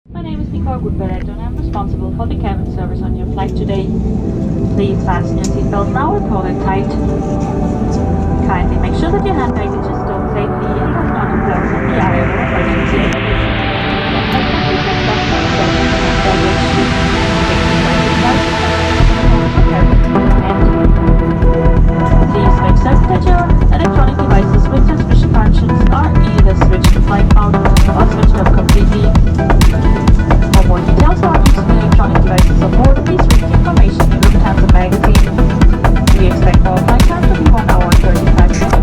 My name is Nicole Goodbereto and I'm responsible for the cabin service on your flight today. Please fasten your seatbelt now and hold it tight. Kindly make sure that your hand baggage is stored safely and does not enclose any other emergency exits. As can be discussed on the baggage. Please make certain that your electronic devices with transmission functions are either switched to flight mode or switched off completely. For more details on using electronic devices on board, please read the information in Lufthansa magazine. We expect our flight time to be 1 hour and 35 minutes.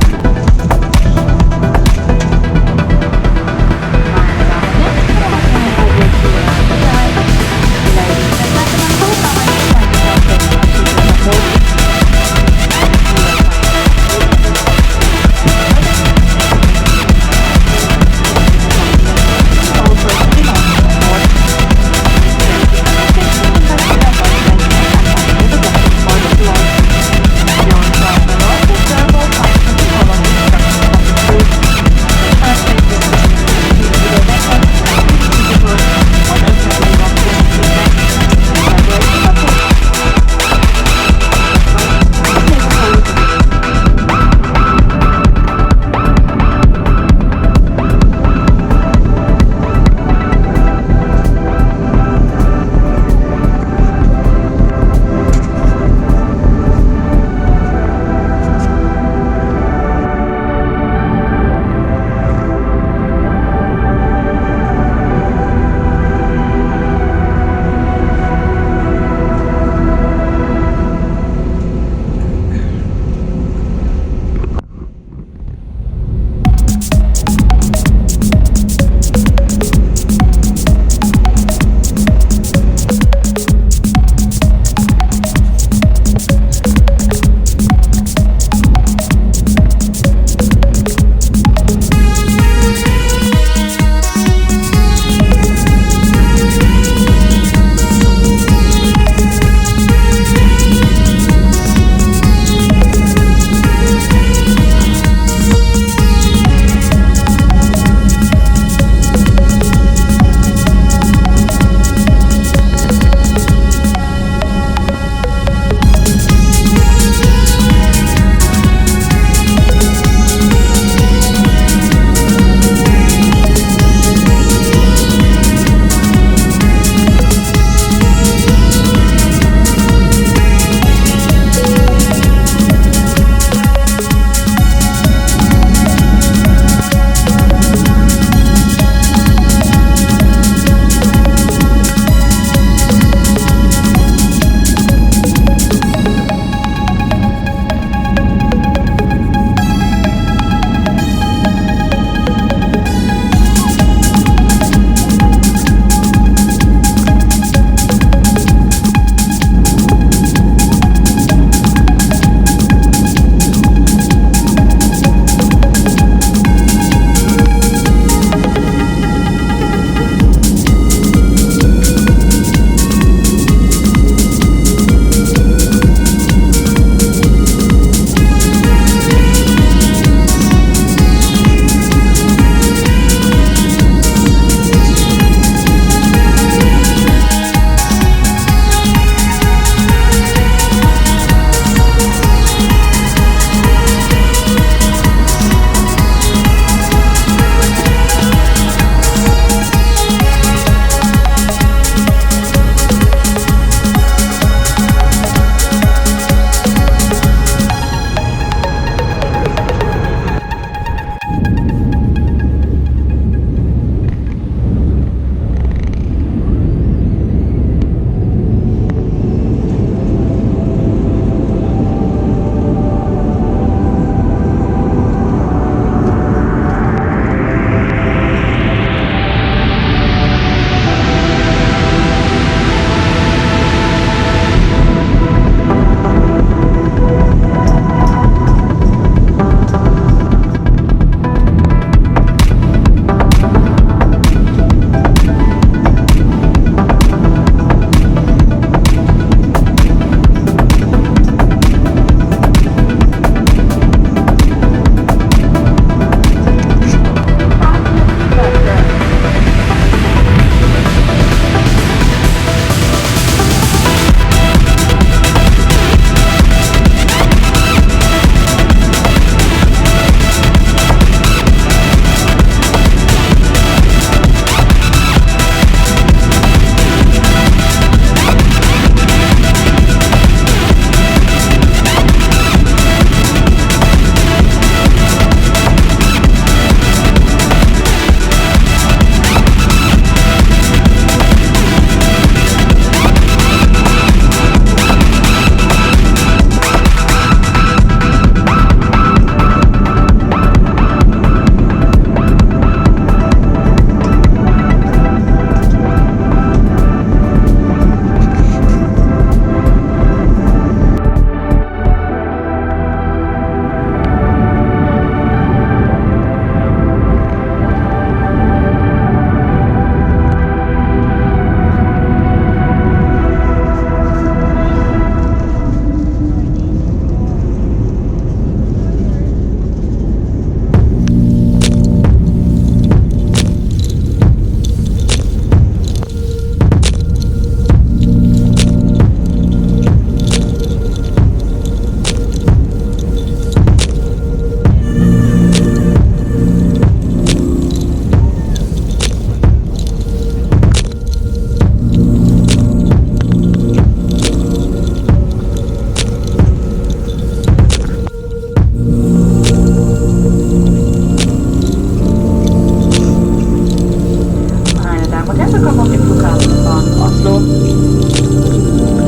dem Flughafen von Oslo.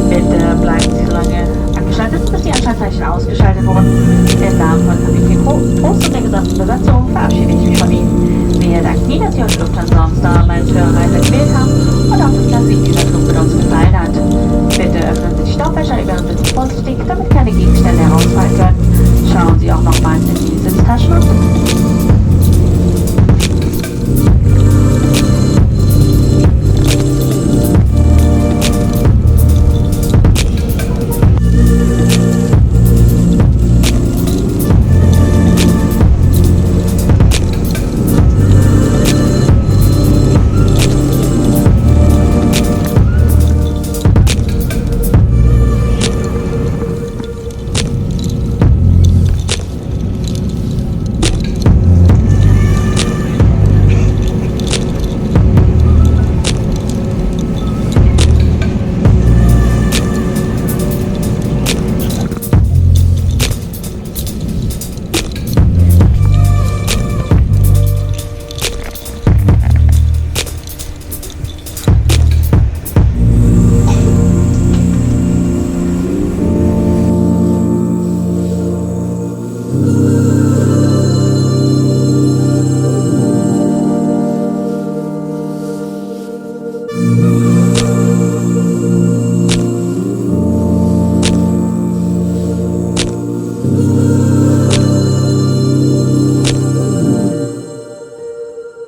Bitte bleiben Sie so lange angeschaltet, bis die Anschaltzeichen ausgeschaltet wurden. Im Namen von Kapitän Prost und der gesamten Besatzung verabschiede ich mich von Ihnen. Wir danken Ihnen, dass Sie uns Lufthansa Airlines für Ihre Reise gewählt haben